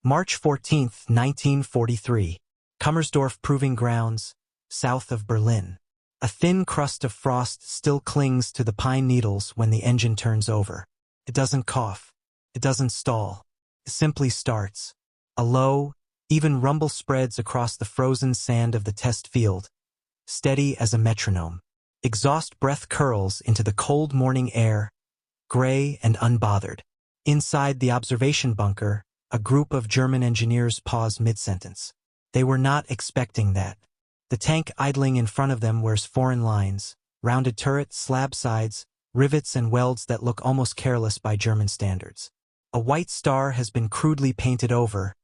March 14, 1943. Kummersdorf Proving Grounds, south of Berlin. A thin crust of frost still clings to the pine needles when the engine turns over. It doesn't cough. It doesn't stall. It simply starts. A low, even rumble spreads across the frozen sand of the test field, steady as a metronome. Exhaust breath curls into the cold morning air, gray and unbothered. Inside the observation bunker, a group of German engineers pause mid-sentence. They were not expecting that. The tank idling in front of them wears foreign lines, rounded turret, slab sides, rivets and welds that look almost careless by German standards. A white star has been crudely painted over,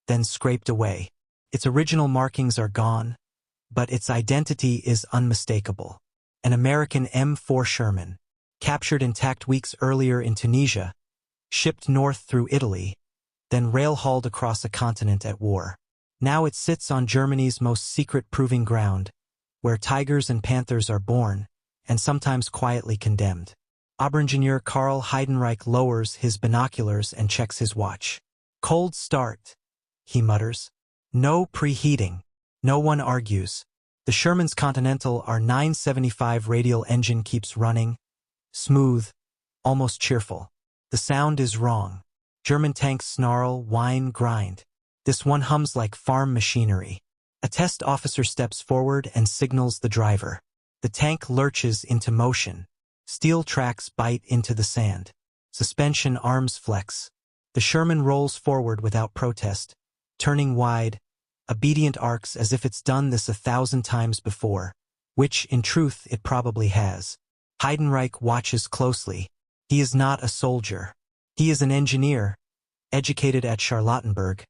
then scraped away. Its original markings are gone, but its identity is unmistakable. An American M4 Sherman, captured intact weeks earlier in Tunisia, shipped north through Italy, then rail-hauled across a continent at war. Now it sits on Germany's most secret proving ground, where tigers and panthers are born, and sometimes quietly condemned. Oberingenieur Karl Heidenreich lowers his binoculars and checks his watch. Cold start, he mutters. No preheating. No one argues. The Sherman's Continental R975 radial engine keeps running, smooth, almost cheerful. The sound is wrong. German tanks snarl, whine, grind. This one hums like farm machinery. A test officer steps forward and signals the driver. The tank lurches into motion. Steel tracks bite into the sand. Suspension arms flex. The Sherman rolls forward without protest, turning wide, obedient arcs as if it's done this 1,000 times before, which, in truth, it probably has. Heidenreich watches closely. He is not a soldier. He is an engineer, educated at Charlottenburg,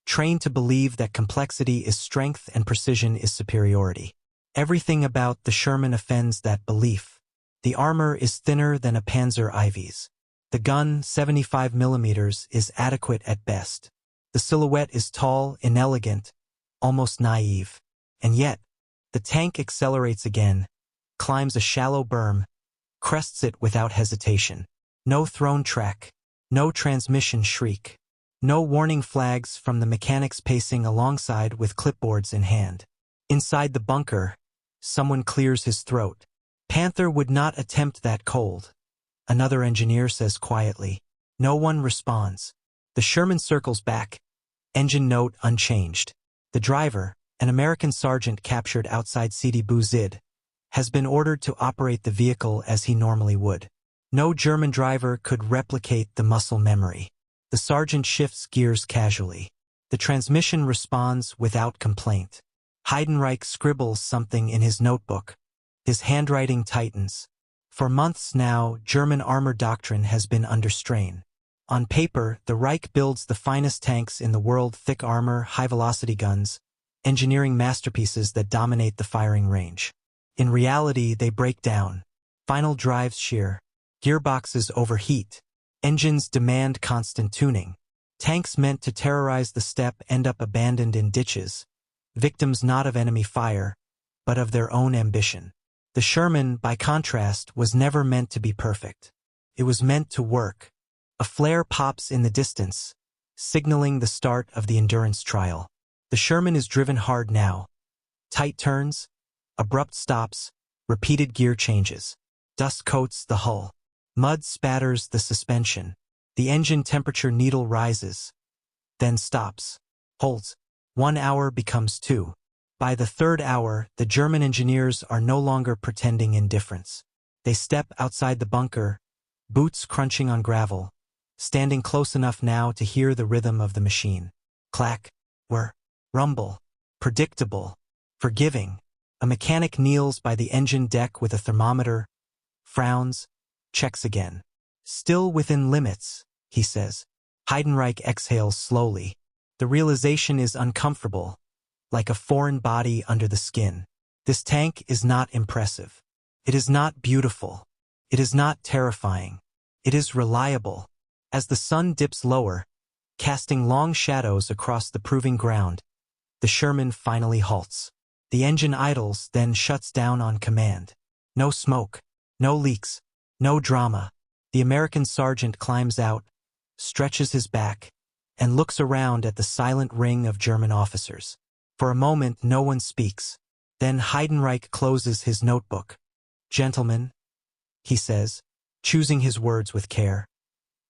trained to believe that complexity is strength and precision is superiority. Everything about the Sherman offends that belief. The armor is thinner than a Panzer IV's. The gun, 75 mm, is adequate at best. The silhouette is tall, inelegant, almost naive. And yet, the tank accelerates again, climbs a shallow berm, crests it without hesitation. No throne track, no transmission shriek, no warning flags from the mechanics pacing alongside with clipboards in hand. Inside the bunker, someone clears his throat. Panther would not attempt that cold, another engineer says quietly. No one responds. The Sherman circles back, engine note unchanged. The driver, an American sergeant captured outside Sidi Bouzid, has been ordered to operate the vehicle as he normally would. No German driver could replicate the muscle memory. The sergeant shifts gears casually. The transmission responds without complaint. Heidenreich scribbles something in his notebook. His handwriting tightens. For months now, German armor doctrine has been under strain. On paper, the Reich builds the finest tanks in the world, thick armor, high-velocity guns, engineering masterpieces that dominate the firing range. In reality, they break down. Final drives shear. Gearboxes overheat. Engines demand constant tuning. Tanks meant to terrorize the steppe end up abandoned in ditches, victims not of enemy fire, but of their own ambition. The Sherman, by contrast, was never meant to be perfect. It was meant to work. A flare pops in the distance, signaling the start of the endurance trial. The Sherman is driven hard now. Tight turns, abrupt stops, repeated gear changes. Dust coats the hull. Mud spatters the suspension. The engine temperature needle rises, then stops, holds. 1 hour becomes 2. By the 3rd hour, the German engineers are no longer pretending indifference. They step outside the bunker, boots crunching on gravel, standing close enough now to hear the rhythm of the machine. Clack, whir, rumble, predictable, forgiving. A mechanic kneels by the engine deck with a thermometer, frowns, checks again. Still within limits, he says. Heidenreich exhales slowly. The realization is uncomfortable, like a foreign body under the skin. This tank is not impressive. It is not beautiful. It is not terrifying. It is reliable. As the sun dips lower, casting long shadows across the proving ground, the Sherman finally halts. The engine idles, then shuts down on command. No smoke, no leaks, no drama. The American sergeant climbs out, stretches his back, and looks around at the silent ring of German officers. For a moment, no one speaks. Then Heidenreich closes his notebook. "Gentlemen," he says, choosing his words with care,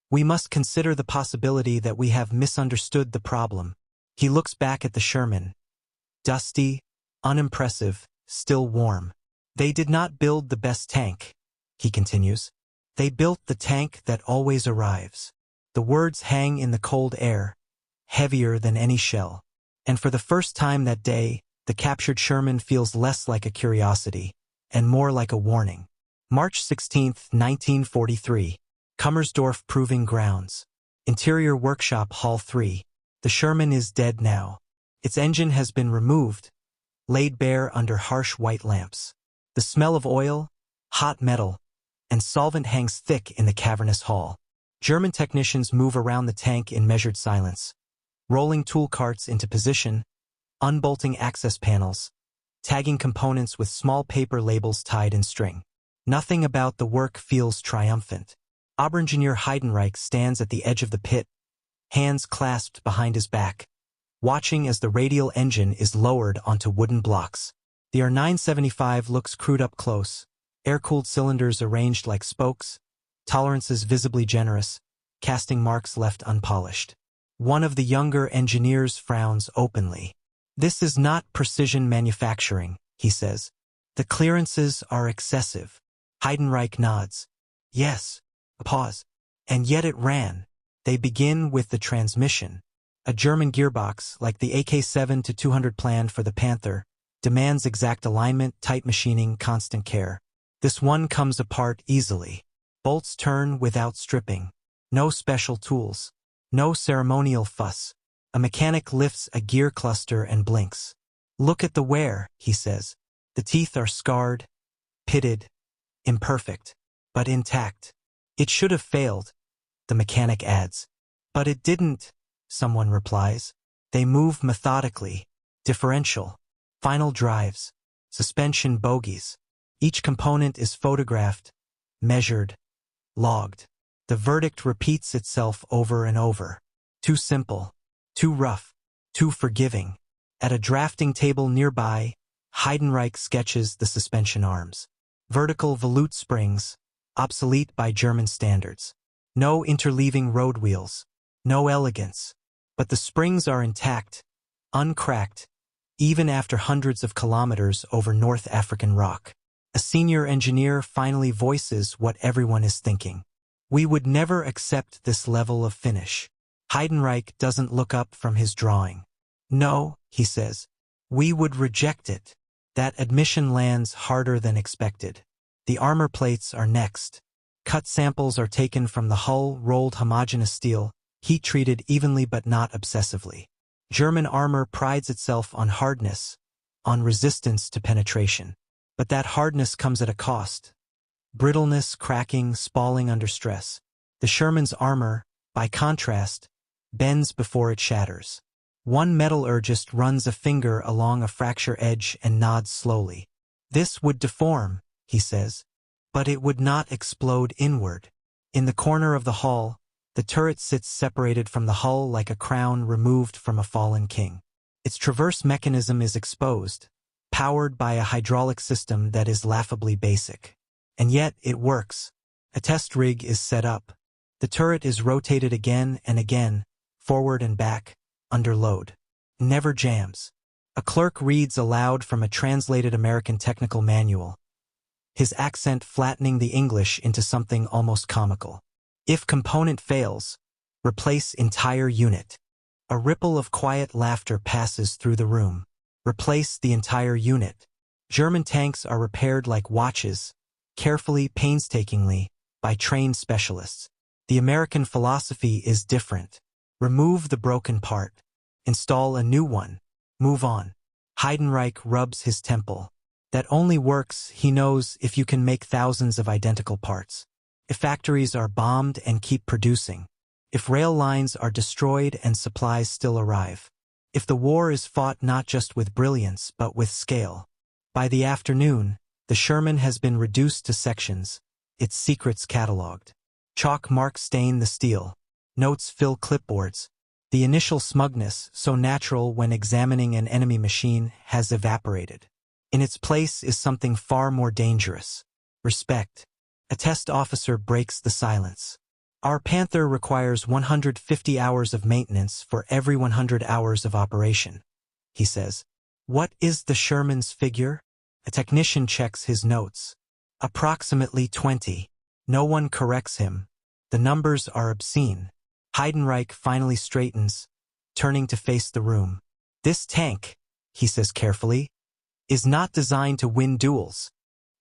"we must consider the possibility that we have misunderstood the problem." He looks back at the Sherman. Dusty, unimpressive, still warm. "They did not build the best tank," he continues. "They built the tank that always arrives." The words hang in the cold air, heavier than any shell. And for the first time that day, the captured Sherman feels less like a curiosity, and more like a warning. March 16, 1943. Kummersdorf Proving Grounds. Interior Workshop Hall 3. The Sherman is dead now. Its engine has been removed, laid bare under harsh white lamps. The smell of oil, hot metal, and solvent hangs thick in the cavernous hall. German technicians move around the tank in measured silence, rolling tool carts into position, unbolting access panels, tagging components with small paper labels tied in string. Nothing about the work feels triumphant. Oberengineer Heidenreich stands at the edge of the pit, hands clasped behind his back, watching as the radial engine is lowered onto wooden blocks. The R-975 looks crude up close, air-cooled cylinders arranged like spokes, tolerances visibly generous, casting marks left unpolished. One of the younger engineers frowns openly. "This is not precision manufacturing," he says. "The clearances are excessive." Heidenreich nods. "Yes." A pause. "And yet it ran." They begin with the transmission. A German gearbox, like the AK-7-200 planned for the Panther, demands exact alignment, tight machining, constant care. This one comes apart easily. Bolts turn without stripping. No special tools. No ceremonial fuss. A mechanic lifts a gear cluster and blinks. "Look at the wear," he says. "The teeth are scarred, pitted, imperfect, but intact." "It should have failed," the mechanic adds. "But it didn't," someone replies. They move methodically. Differential, final drives, suspension bogies. Each component is photographed, measured, logged. The verdict repeats itself over and over. Too simple, too rough, too forgiving. At a drafting table nearby, Heidenreich sketches the suspension arms. Vertical volute springs, obsolete by German standards. No interleaving road wheels. No elegance. But the springs are intact, uncracked, even after hundreds of kilometers over North African rock. A senior engineer finally voices what everyone is thinking. "We would never accept this level of finish." Heidenreich doesn't look up from his drawing. "No," he says, "we would reject it." That admission lands harder than expected. The armor plates are next. Cut samples are taken from the hull, rolled homogeneous steel, heat-treated evenly but not obsessively. German armor prides itself on hardness, on resistance to penetration. But that hardness comes at a cost. Brittleness, cracking, spalling under stress. The Sherman's armor, by contrast, bends before it shatters. One metallurgist runs a finger along a fracture edge and nods slowly. "This would deform," he says, "but it would not explode inward." In the corner of the hall, the turret sits separated from the hull like a crown removed from a fallen king. Its traverse mechanism is exposed, powered by a hydraulic system that is laughably basic. And yet it works. A test rig is set up. The turret is rotated again and again, forward and back, under load. Never jams. A clerk reads aloud from a translated American technical manual, his accent flattening the English into something almost comical. "If component fails, replace entire unit." A ripple of quiet laughter passes through the room. Replace the entire unit. German tanks are repaired like watches, carefully, painstakingly, by trained specialists. The American philosophy is different. Remove the broken part. Install a new one. Move on. Heidenreich rubs his temple. That only works, he knows, if you can make thousands of identical parts. If factories are bombed and keep producing. If rail lines are destroyed and supplies still arrive. If the war is fought not just with brilliance but with scale. By the afternoon, the Sherman has been reduced to sections, its secrets catalogued. Chalk marks stain the steel. Notes fill clipboards. The initial smugness, so natural when examining an enemy machine, has evaporated. In its place is something far more dangerous. Respect. A test officer breaks the silence. Our Panther requires 150 hours of maintenance for every 100 hours of operation, he says. What is the Sherman's figure? A technician checks his notes. Approximately 20. No one corrects him. The numbers are obscene. Heidenreich finally straightens, turning to face the room. This tank, he says carefully, is not designed to win duels.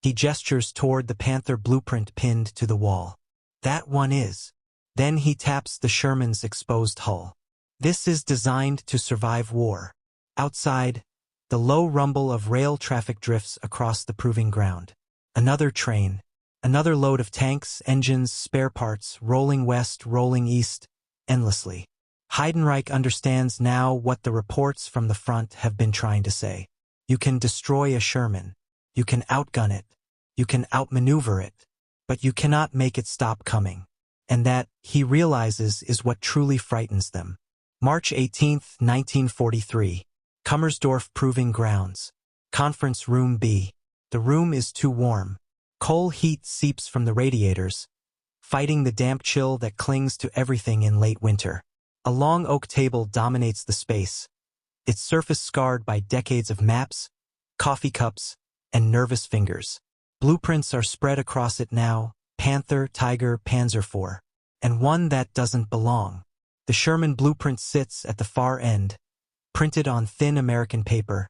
He gestures toward the Panther blueprint pinned to the wall. That one is. Then he taps the Sherman's exposed hull. This is designed to survive war. Outside, the low rumble of rail traffic drifts across the proving ground. Another train. Another load of tanks, engines, spare parts, rolling west, rolling east, endlessly. Heidenreich understands now what the reports from the front have been trying to say. You can destroy a Sherman. You can outgun it. You can outmaneuver it. But you cannot make it stop coming. And that, he realizes, is what truly frightens them. March 18, 1943. Kummersdorf Proving Grounds. Conference Room B. The room is too warm. Coal heat seeps from the radiators, fighting the damp chill that clings to everything in late winter. A long oak table dominates the space, its surface scarred by decades of maps, coffee cups, and nervous fingers. Blueprints are spread across it now, Panther, Tiger, Panzer IV, and one that doesn't belong. The Sherman blueprint sits at the far end, printed on thin American paper,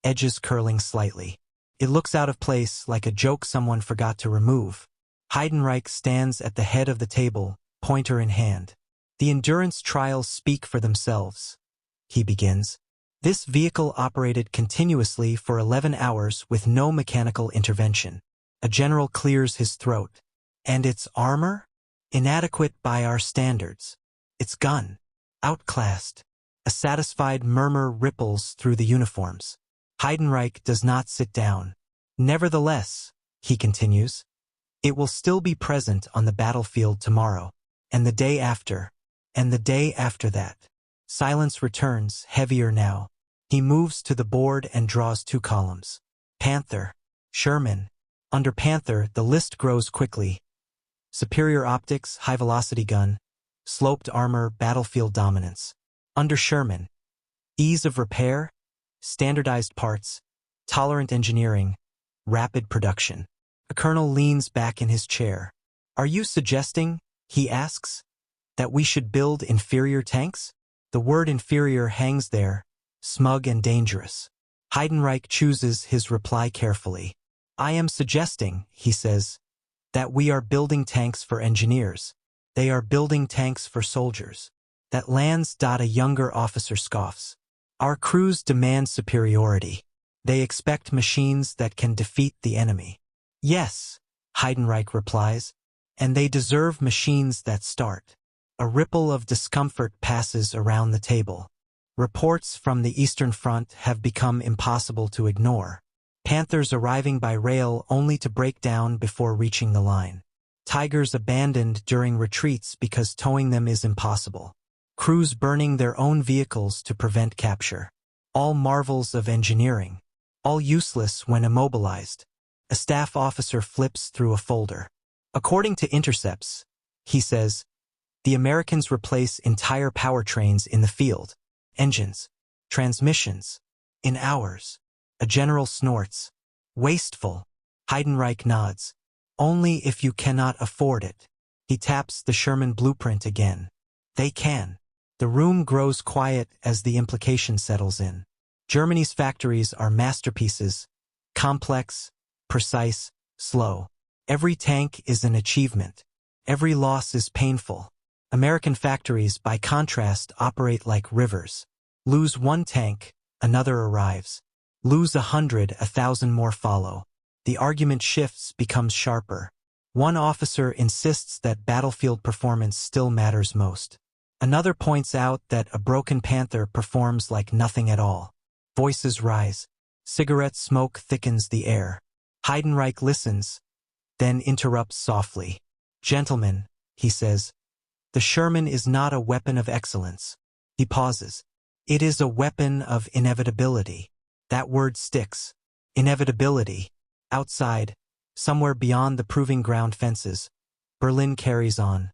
edges curling slightly. It looks out of place, like a joke someone forgot to remove. Heidenreich stands at the head of the table, pointer in hand. The endurance trials speak for themselves. He begins. This vehicle operated continuously for 11 hours with no mechanical intervention. A general clears his throat. And its armor? Inadequate by our standards. Its gun? Outclassed. A satisfied murmur ripples through the uniforms. Heidenreich does not sit down. Nevertheless, he continues, it will still be present on the battlefield tomorrow, and the day after, and the day after that. Silence returns, heavier now. He moves to the board and draws 2 columns. Panther. Sherman. Under Panther, the list grows quickly. Superior optics, high-velocity gun, sloped armor, battlefield dominance. Under Sherman. Ease of repair, standardized parts, tolerant engineering, rapid production. A colonel leans back in his chair. Are you suggesting, he asks, that we should build inferior tanks? The word inferior hangs there, smug and dangerous. Heidenreich chooses his reply carefully. I am suggesting, he says, that we are building tanks for engineers. They are building tanks for soldiers. That lands. A younger officer scoffs. Our crews demand superiority. They expect machines that can defeat the enemy. Yes, Heidenreich replies, and they deserve machines that start. A ripple of discomfort passes around the table. Reports from the Eastern Front have become impossible to ignore. Panthers arriving by rail only to break down before reaching the line. Tigers abandoned during retreats because towing them is impossible. Crews burning their own vehicles to prevent capture. All marvels of engineering. All useless when immobilized. A staff officer flips through a folder. According to intercepts, he says, the Americans replace entire powertrains in the field. Engines. Transmissions. In hours. A general snorts. Wasteful. Heidenreich nods. Only if you cannot afford it. He taps the Sherman blueprint again. They can. The room grows quiet as the implication settles in. Germany's factories are masterpieces, complex, precise, slow. Every tank is an achievement. Every loss is painful. American factories, by contrast, operate like rivers. Lose one tank, another arrives. Lose 100, 1,000 more follow. The argument shifts, becomes sharper. One officer insists that battlefield performance still matters most. Another points out that a broken Panther performs like nothing at all. Voices rise. Cigarette smoke thickens the air. Heidenreich listens, then interrupts softly. Gentlemen, he says, the Sherman is not a weapon of excellence. He pauses. It is a weapon of inevitability. That word sticks. Inevitability. Outside, somewhere beyond the proving ground fences, Berlin carries on.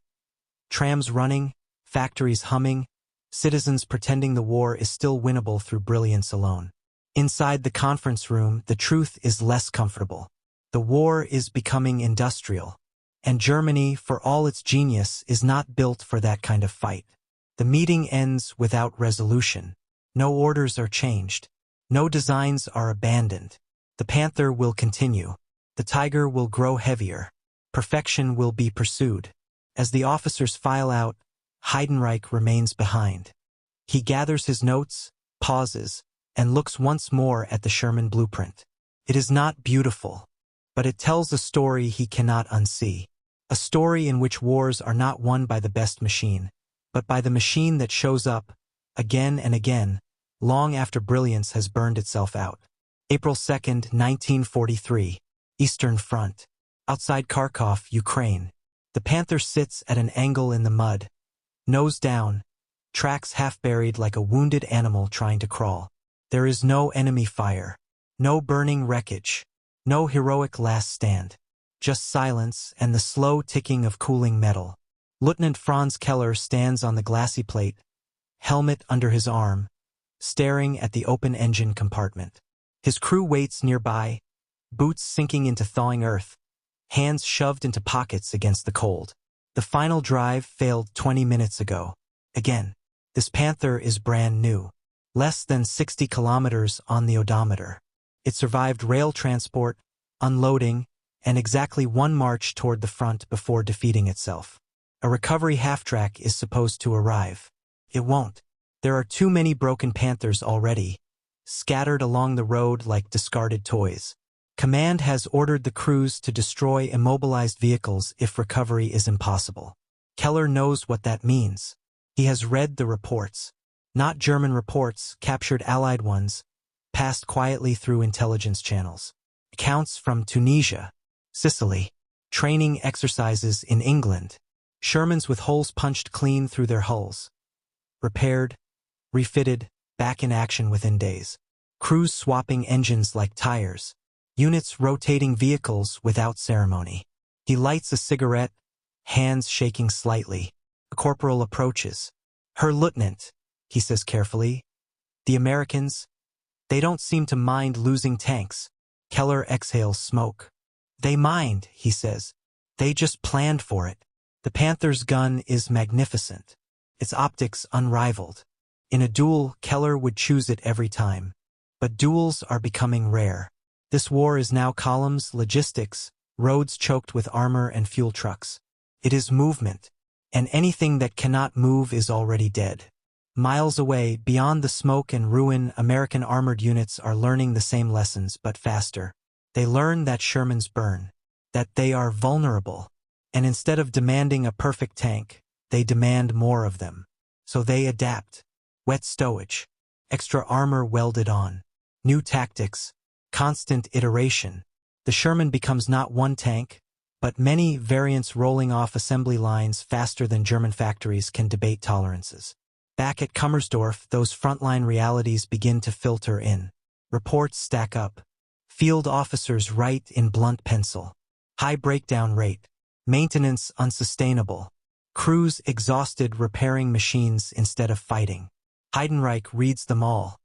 Trams running, factories humming, citizens pretending the war is still winnable through brilliance alone. Inside the conference room, the truth is less comfortable. The war is becoming industrial. And Germany, for all its genius, is not built for that kind of fight. The meeting ends without resolution. No orders are changed. No designs are abandoned. The Panther will continue. The Tiger will grow heavier. Perfection will be pursued. As the officers file out, Heidenreich remains behind. He gathers his notes, pauses, and looks once more at the Sherman blueprint. It is not beautiful, but it tells a story he cannot unsee. A story in which wars are not won by the best machine, but by the machine that shows up, again and again, long after brilliance has burned itself out. April 2nd, 1943. Eastern Front. Outside Kharkov, Ukraine. The Panther sits at an angle in the mud, nose down, tracks half buried like a wounded animal trying to crawl. There is no enemy fire, no burning wreckage, no heroic last stand. Just silence and the slow ticking of cooling metal. Lieutenant Franz Keller stands on the glassy plate, helmet under his arm, staring at the open engine compartment. His crew waits nearby, boots sinking into thawing earth, hands shoved into pockets against the cold. The final drive failed 20 minutes ago. Again, this Panther is brand new. Less than 60 kilometers on the odometer. It survived rail transport, unloading, and exactly one march toward the front before defeating itself. A recovery half-track is supposed to arrive. It won't. There are too many broken Panthers already, scattered along the road like discarded toys. Command has ordered the crews to destroy immobilized vehicles if recovery is impossible. Keller knows what that means. He has read the reports. Not German reports, captured Allied ones, passed quietly through intelligence channels. Accounts from Tunisia, Sicily, training exercises in England, Shermans with holes punched clean through their hulls. Repaired, refitted, back in action within days. Crews swapping engines like tires. Units rotating vehicles without ceremony. He lights a cigarette, hands shaking slightly. A corporal approaches. "Herr Lieutenant," he says carefully. "The Americans, they don't seem to mind losing tanks." Keller exhales smoke. "They mind," he says. "They just planned for it." The Panther's gun is magnificent. Its optics unrivaled. In a duel, Keller would choose it every time. But duels are becoming rare. This war is now columns, logistics, roads choked with armor and fuel trucks. It is movement, and anything that cannot move is already dead. Miles away, beyond the smoke and ruin, American armored units are learning the same lessons, but faster. They learn that Shermans burn, that they are vulnerable, and instead of demanding a perfect tank, they demand more of them. So they adapt. Wet stowage, extra armor welded on, new tactics, constant iteration. The Sherman becomes not one tank, but many variants rolling off assembly lines faster than German factories can debate tolerances. Back at Kummersdorf, those frontline realities begin to filter in. Reports stack up. Field officers write in blunt pencil. High breakdown rate. Maintenance unsustainable. Crews exhausted repairing machines instead of fighting. Heidenreich reads them all.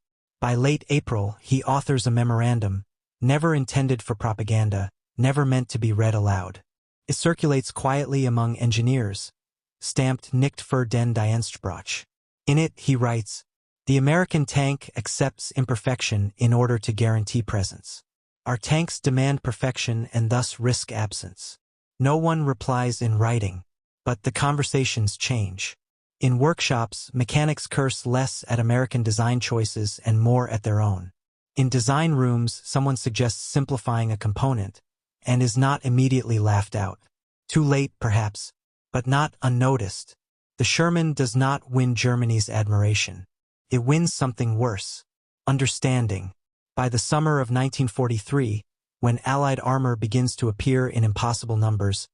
By late April, he authors a memorandum, never intended for propaganda, never meant to be read aloud. It circulates quietly among engineers, stamped Nicht für den Dienstbrauch. In it, he writes, "The American tank accepts imperfection in order to guarantee presence. Our tanks demand perfection and thus risk absence." No one replies in writing, but the conversations change. In workshops, mechanics curse less at American design choices and more at their own. In design rooms, someone suggests simplifying a component, and is not immediately laughed out. Too late, perhaps, but not unnoticed. The Sherman does not win Germany's admiration. It wins something worse. Understanding. By the summer of 1943, when Allied armor begins to appear in impossible numbers,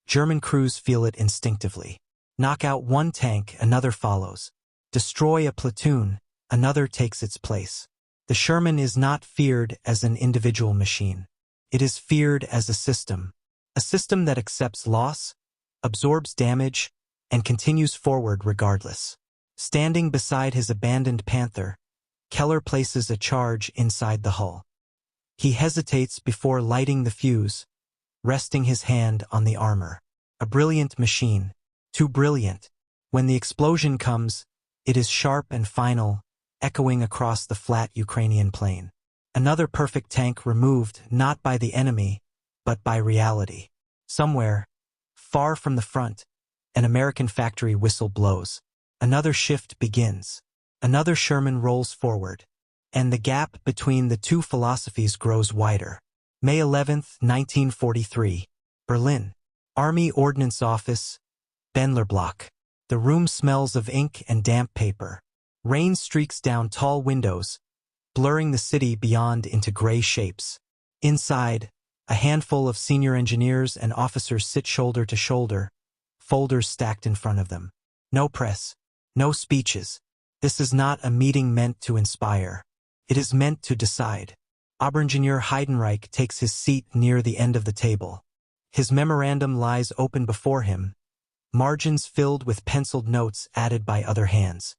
German crews feel it instinctively. Knock out one tank, another follows. Destroy a platoon, another takes its place. The Sherman is not feared as an individual machine. It is feared as a system that accepts loss, absorbs damage, and continues forward regardless. Standing beside his abandoned Panther, Keller places a charge inside the hull. He hesitates before lighting the fuse, resting his hand on the armor. A brilliant machine, too brilliant. When the explosion comes, it is sharp and final, echoing across the flat Ukrainian plain. Another perfect tank removed not by the enemy, but by reality. Somewhere, far from the front, an American factory whistle blows. Another shift begins. Another Sherman rolls forward, and the gap between the two philosophies grows wider. May 11, 1943, Berlin. Army Ordnance Office, Bendlerblock. The room smells of ink and damp paper. Rain streaks down tall windows, blurring the city beyond into gray shapes. Inside, a handful of senior engineers and officers sit shoulder to shoulder, folders stacked in front of them. No press, no speeches. This is not a meeting meant to inspire. It is meant to decide. Oberingenieur Heidenreich takes his seat near the end of the table. His memorandum lies open before him, margins filled with penciled notes added by other hands.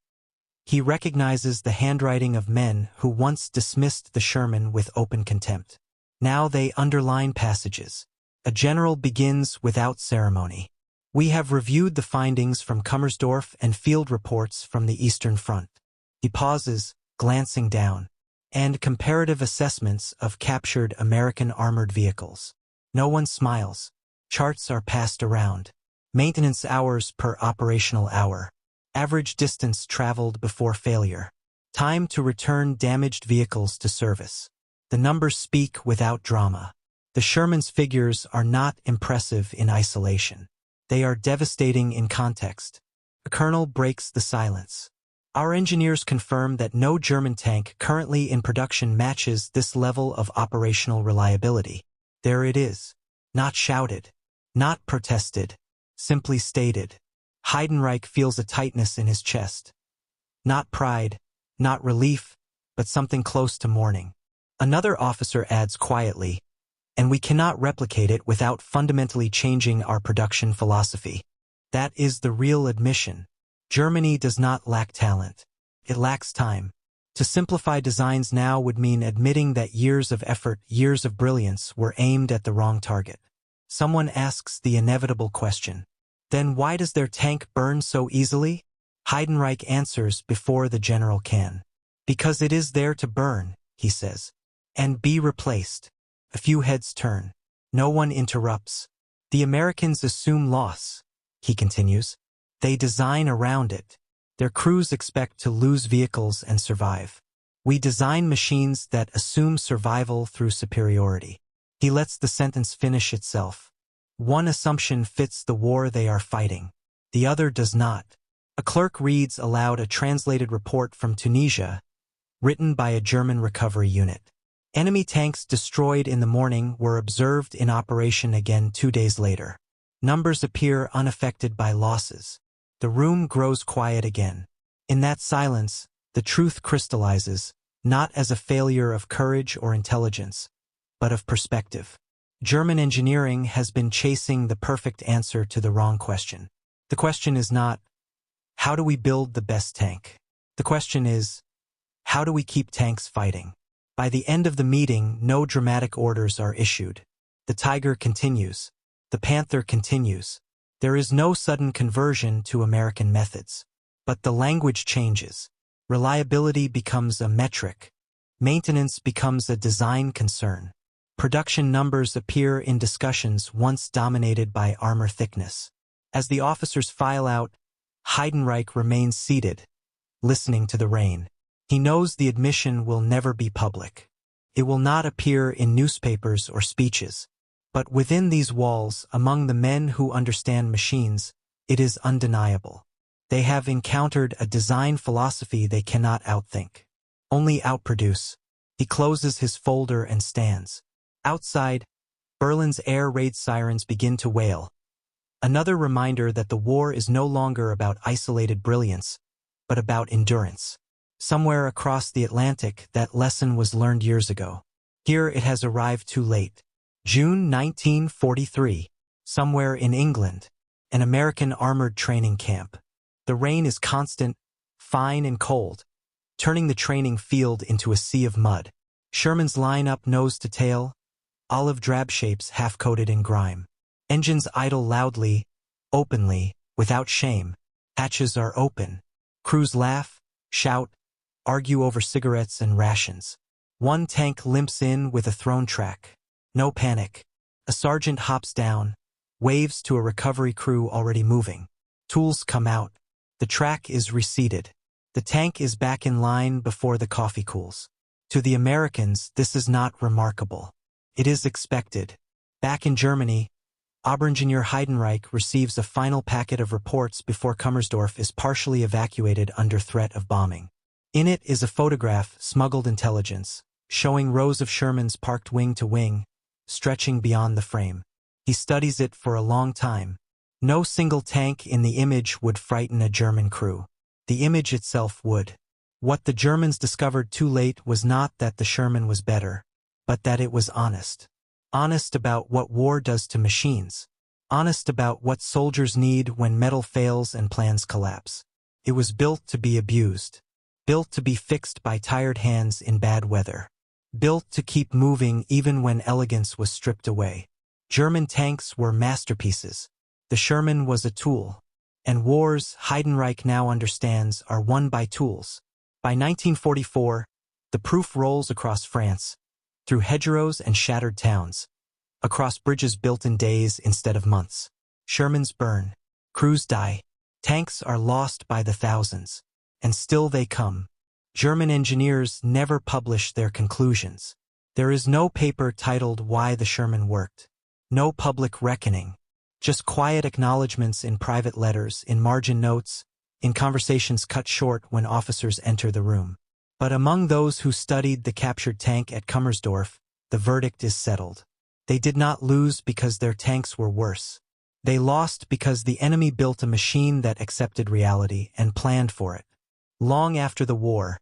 He recognizes the handwriting of men who once dismissed the Sherman with open contempt. Now they underline passages. A general begins without ceremony. We have reviewed the findings from Kummersdorf and field reports from the Eastern Front. He pauses, glancing down. And comparative assessments of captured American armored vehicles. No one smiles. Charts are passed around. Maintenance hours per operational hour. Average distance traveled before failure. Time to return damaged vehicles to service. The numbers speak without drama. The Sherman's figures are not impressive in isolation. They are devastating in context. A colonel breaks the silence. Our engineers confirm that no German tank currently in production matches this level of operational reliability. There it is. Not shouted. Not protested. Simply stated. Heidenreich feels a tightness in his chest. Not pride, not relief, but something close to mourning. Another officer adds quietly, and we cannot replicate it without fundamentally changing our production philosophy. That is the real admission. Germany does not lack talent. It lacks time. To simplify designs now would mean admitting that years of effort, years of brilliance were aimed at the wrong target. Someone asks the inevitable question. Then why does their tank burn so easily? Heidenreich answers before the general can. Because it is there to burn, he says. And be replaced. A few heads turn. No one interrupts. The Americans assume loss, he continues. They design around it. Their crews expect to lose vehicles and survive. We design machines that assume survival through superiority. He lets the sentence finish itself. One assumption fits the war they are fighting. The other does not. A clerk reads aloud a translated report from Tunisia, written by a German recovery unit. Enemy tanks destroyed in the morning were observed in operation again 2 days later. Numbers appear unaffected by losses. The room grows quiet again. In that silence, the truth crystallizes, not as a failure of courage or intelligence, but of perspective. German engineering has been chasing the perfect answer to the wrong question. The question is not, how do we build the best tank? The question is, how do we keep tanks fighting? By the end of the meeting, no dramatic orders are issued. The Tiger continues. The Panther continues. There is no sudden conversion to American methods. But the language changes. Reliability becomes a metric. Maintenance becomes a design concern. Production numbers appear in discussions once dominated by armor thickness. As the officers file out, Heidenreich remains seated, listening to the rain. He knows the admission will never be public. It will not appear in newspapers or speeches. But within these walls, among the men who understand machines, it is undeniable. They have encountered a design philosophy they cannot outthink, only outproduce. He closes his folder and stands. Outside, Berlin's air raid sirens begin to wail. Another reminder that the war is no longer about isolated brilliance, but about endurance. Somewhere across the Atlantic, that lesson was learned years ago. Here it has arrived too late. June 1943. Somewhere in England, an American armored training camp. The rain is constant, fine and cold, turning the training field into a sea of mud. Shermans line up nose to tail, olive drab shapes half-coated in grime. Engines idle loudly, openly, without shame. Hatches are open. Crews laugh, shout, argue over cigarettes and rations. One tank limps in with a thrown track. No panic. A sergeant hops down, waves to a recovery crew already moving. Tools come out. The track is reseated. The tank is back in line before the coffee cools. To the Americans, this is not remarkable. It is expected. Back in Germany, Oberingenieur Heidenreich receives a final packet of reports before Kummersdorf is partially evacuated under threat of bombing. In it is a photograph, smuggled intelligence, showing rows of Shermans parked wing to wing, stretching beyond the frame. He studies it for a long time. No single tank in the image would frighten a German crew. The image itself would. What the Germans discovered too late was not that the Sherman was better, but that it was honest. Honest about what war does to machines. Honest about what soldiers need when metal fails and plans collapse. It was built to be abused. Built to be fixed by tired hands in bad weather. Built to keep moving even when elegance was stripped away. German tanks were masterpieces. The Sherman was a tool. And wars, Heidenreich now understands, are won by tools. By 1944, the proof rolls across France, through hedgerows and shattered towns, across bridges built in days instead of months. Shermans burn. Crews die. Tanks are lost by the thousands. And still they come. German engineers never publish their conclusions. There is no paper titled Why the Sherman Worked. No public reckoning. Just quiet acknowledgments in private letters, in margin notes, in conversations cut short when officers enter the room. But among those who studied the captured tank at Kummersdorf, the verdict is settled. They did not lose because their tanks were worse. They lost because the enemy built a machine that accepted reality and planned for it. Long after the war,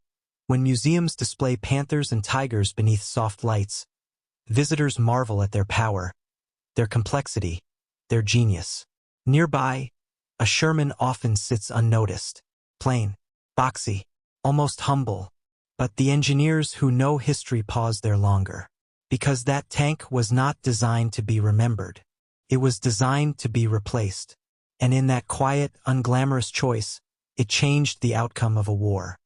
when museums display panthers and tigers beneath soft lights, visitors marvel at their power, their complexity, their genius. Nearby, a Sherman often sits unnoticed, plain, boxy, almost humble, but the engineers who know history pause there longer. Because that tank was not designed to be remembered. It was designed to be replaced. And in that quiet, unglamorous choice, it changed the outcome of a war.